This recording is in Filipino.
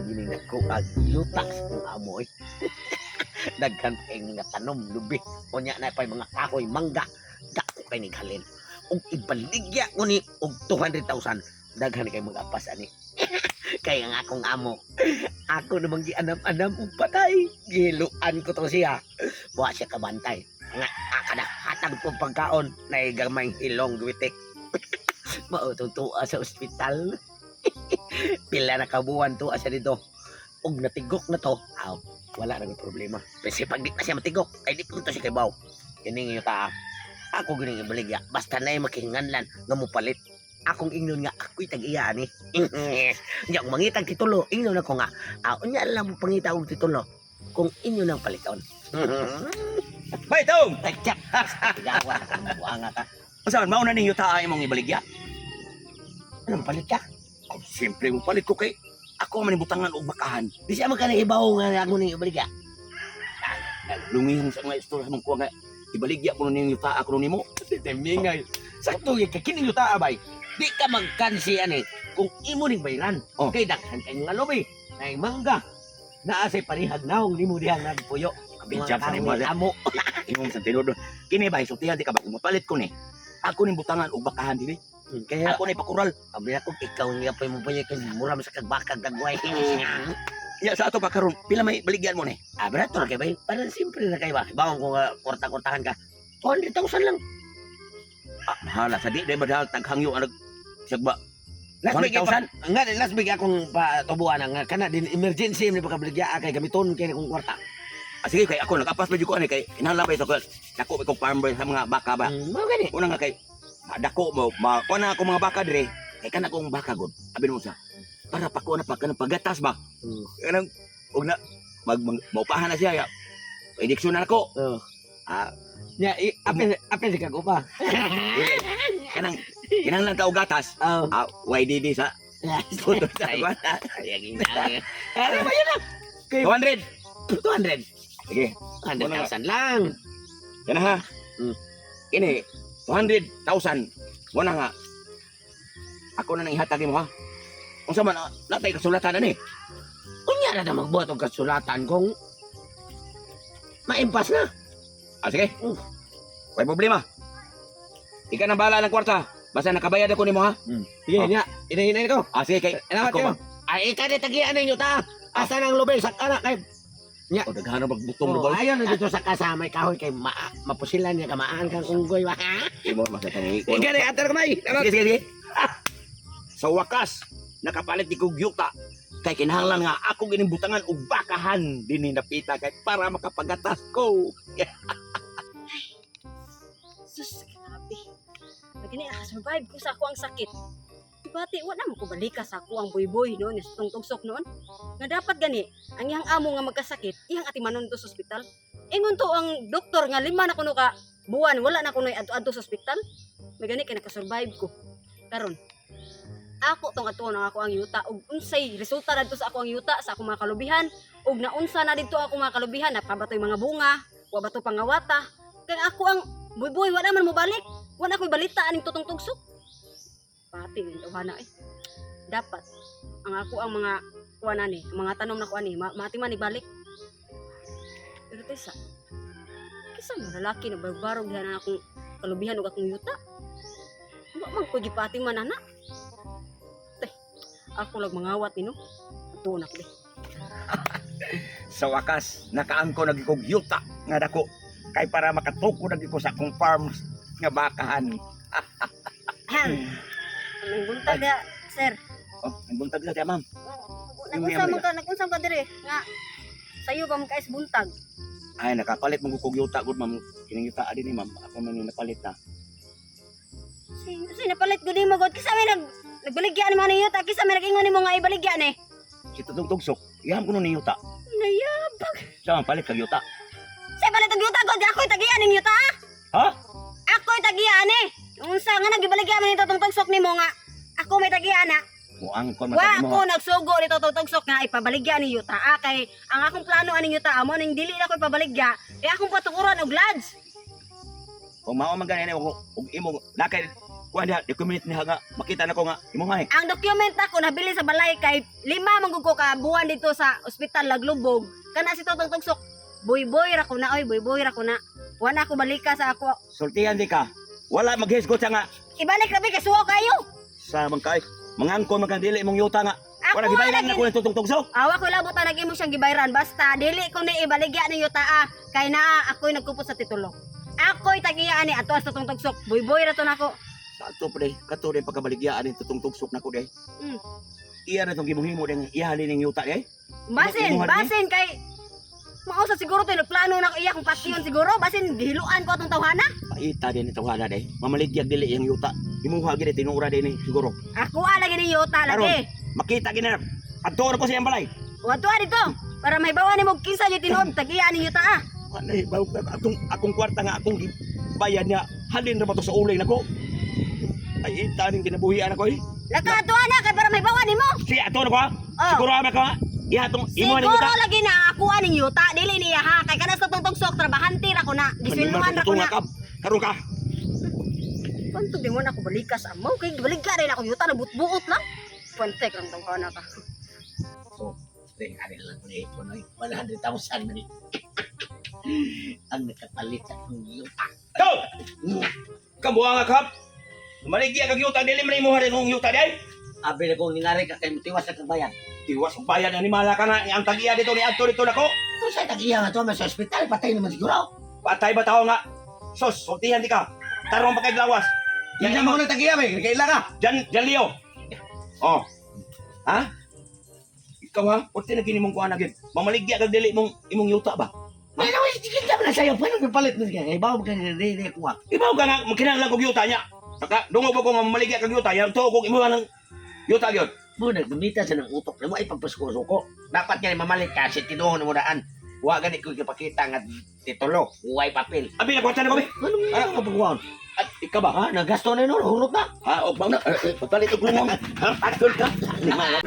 gining ko ag yuta sa amoy. Daghan kay nga tanom lubi. Unya na pay mga kahoy mangga. Dako kay ning halin. Ug ibaligya ko ni og 200,000. Daghan kay mga apas ani. Kaya nga akong amo. Ako namang gianam-anam og patay. Giluan ko to siya. Wa siya kabantay. Nga akada hatag ko pagkaon na gamay hilong giwitik. Maututua sa ospital. Pila na kabuwan to asa dito. Og natigok na to, wala nang problema. Kasi pag di pa siya matigok, ay di punto siya kay Baw. Kining yung taa. Ako gining ibaligya. Basta na yung makinganlan nga mo palit. Akong ingnon nga ako'y tag-iya ni. Hindi ako mangitag titulo. Ingnon ako nga. Unya lang mo pangita og titulo. Kung inyo nang paliton. Bay, tong! Tagtsak. Gawa na kung buanga ka. Saan, mauna ninyo taay mong ibaligya? Anong palit ka? Oh, siyempre mo palit ko kay ako manibutangan og bakahan. Di siya magkanahibaw nga ako nang ibaligya. Lumihong sa mga istorya mong kuha nga ibaligya ko ninyo taa ako nimo. Temingay. Sakto yung kakining yuta abay. Di ka magkansi ani kung imo ning bayran. Oh. Kay daghan kay nga lobi. Nay mangga. Naa say parihag naong nimo dihang nagpuyo. Kabinjab sa nimo. amo. Imong sa tinuod. Kini bay sultihan di ka ba mapalit ko ni. Ako ning butangan og bakahan dili. Kaya Ako ni pakural. abi ako ikaw nga pa mo puyo kay mura sa kagbakag dagway. Ya sa ato pa karon pila may baligyan mo ni? Berato kay bay. Para simple na kay ba. Bawang ko nga korta-kortahan ka. 200,000 lang. Hala sa di day madal taghangyo ang sagba. Last week 100,000? nga last week akong patubuan nga kana din emergency ni pagkabaligya kay gamiton kay kong kwarta. Sige kay ako nagapas medyo ko ani kay inalabay sa ko. Dako ko farmer sa mga baka ba. Mo gani. Una nga kay dako mo kuana ako mga baka dire. Kay kana kong baka god. Abi mo sa para pa ko na pagatas ba. Kanang og na maupahan na siya ya. Injection na ako. Ya, apel ka ko pa. Kanang kinahanglan ta og gatas. YDD sa puto sa Ay. kuwan. Ano ba yun ah? 200. 200. Sige. 100,000 lang. Yan na ha. Ini 200,000. Wala nga. Ako na nang ihatag mo ha. Kung sa man natay kasulatan ani. Unya na magbuhat og kasulatan kung maimpas na. Sige. May problema. Ika nang bahala ng kwarta. Basta nakabayad ako nimo ha. Sige, nya. Inahinay ko. Sige kay Salamat ako kayo. ba. Ay, ika na tagian ninyo ta. Asa nang lubay sa kana kay. O daghan na magbutong lubol. Ayaw na dito sa kasama kahoy kay mapusilan niya kamaan kang unggoy ba. Imo masatang Ika na atar kamay. Sige. Sa wakas, nakapalit di kog yuta. Kay kinahanglan nga ako ginimbutangan og bakahan dinhi napita kay para makapagatas ko. Sus, grabe. Nagini survive ko sa ako ang sakit. Dibati, wala mo ko balika sa ako ang boy-boy noon, itong tugsok noon. Nga dapat gani, ang iyang amo nga magkasakit, iyang atimanon to sa ospital. Ingon to ang doktor nga 5 na kuno ka buwan, wala na kuno adto sa ospital. May gani kay nakasurvive ko. Karon, ako tong ato na ako ang yuta ug unsay resulta nadto sa ako ang yuta sa akong mga kalubihan ug naunsa na didto ako mga kalubihan napabatoy mga bunga, wa bato pangawata. Kay ako ang boy-boy wala man mo balik. Wala ko'y balita aning tutong tugsok. Pati ng tawhana eh. Dapat ang ako ang mga kuana ni, mga tanom na kuani, mati man ibalik. Pero tesa, kisa mo lalaki na barbarog diha na akong kalubihan ug akong yuta. Wa man ko gipati man ana. Ako lang mangawat ni no. Ito na ko. Sa wakas, nakaangko na gikog yuta nga dako kay para makatuko na giko sa akong farm nga bakahan. Anong buntag ya, sir? Oh, ang buntag na siya, ma'am. Nagunsam ka dire nga sayo ba magkais buntag? Ay, nakapalit mong gukog yuta, good ma'am. Kining yuta adi ni ma'am. Ako man yung napalit ta. Si napalit gud mo god kisa may nagbaligya ni mga yuta kisa may nagingon nimo nga ibaligya ni. Si tutong tugsok, iham ko nun ni yuta. Nayabag. Siya man palit kag yuta. Sa palit og yuta god ako'y tagian ning yuta. Ha? Ako'y tagian ni. Unsa nga nagibaligya man nito tong tugsok nimo nga ako may tagian na. Muang kon Wa matagi mo. ako nagsugo nito tong tugsok nga ipabaligya ni yuta. Kay ang akong plano aning yuta amo ning dili na ko ipabaligya. Akong patukuran og lads. Kung mao man ganyan og imo nakay kuha niya, document niya nga, makita na ko nga, imo nga eh. Ang document ako nabili sa balay kay 5 manggug ko ka buwan dito sa ospital Laglubog. Kana si Totong Tugsok, boy-boy ra ko na oy, boy-boy ra ko na. Wala ko balika sa ako. Sultihan di ka. Wala maghisgot sa nga, Ibalik labi kay suwa kayo. sa mangkay. Mangangkon magkandili mong yuta nga. Wala Ako gibayran lagi na ko ng tutong-tugsok. awa ko lang buta nag-imo siyang gibayran basta dili ko ni ibaligya ni yuta kay naa ako'y nagkupot sa titulo. Ako'y tagiya ani ato sa Totong Tugsok. Boy-boy ra to nako. Sato pre, kato rin pagkabaligyaan ng tutong-tugsok na ko de. Mm. Iya na itong gimuhimo ng ihalin ng yuta de. Basin, basin kay mausa siguro to plano na ko iya kung pasyon siguro basin gihiluan ko atong tawhana. Paita din itong hana de. Mamaligyag dili yung yuta. Imuha gini tinura din siguro. Ako lagi ni yuta lagi. Makita gina. Adto ko sa iyang balay. Wato dito para may bawa ni mo kinsa yung tinuod tagiya ni yuta Ano eh, akong kwarta nga akong bayad niya. Halin na ba to sa ulay na ko? Ay, itaning kinabuhian ako eh. Laka ato na kay para may bawa nimo. Siya, ato na ko ha? Oh. Siguro ama ka ha? Ihatong, imo na Siguro yuta. lagi na ako aning yuta dili niya ha kay kana sa Tugtugsok trabahante ra ko na gisweldohan ra ko na. Karon ka. Kanto di mo na ako balikas amo kay baliga rin ako yuta na buot lang. Pantek lang tawhana ka. So, tingnan lang ko ni ito, 100,000 na ang nakapalit sa akong yuta. Go! Kamuha nga kap. Maligya kag yuta dili man imo harin ng yuta day. Abi na kong ningari ka kay mutiwas sa kabayan. Tiwas ang bayan ani mala ka na ang tagiya dito ni adto dito nako. Kung sa tagiya nga to, sa ospital, patay naman siguro. Patay ba tao nga? Sos, sultihan di ka. Tarong pa kay lawas. Yan ang mga tagiya, may kaila ka. Jan Leo. Oh. Ha? Ikaw ha? Pati na gini mong kuha na gid. Mamaligya kag dili mong imong yuta ba? May nawis, tigil ka na sa'yo. Paano kapalit mo siya? Ibaw mo ka na rin kuha. Ibaw ka nga makinahanglan kog yuta niya. Saka dungog ko mamaligya kag yuta, yan to kog imuha ng yuta gyud. Muna, gumita sa ng utok na mo ay pagpaskuso ko. Dapat nga mamalit ka, si tinuhon mo daan. Huwag ganit ko ipakita nga titulo. Huwag papel. Abi na kwatsa na ko bi. Ano ka pagkuhan? At ikaw ba? Ha? Nagasto na nun, hurot na. Ha? O ba na? Papalit og lumong. Ha? Patol ka. Lima.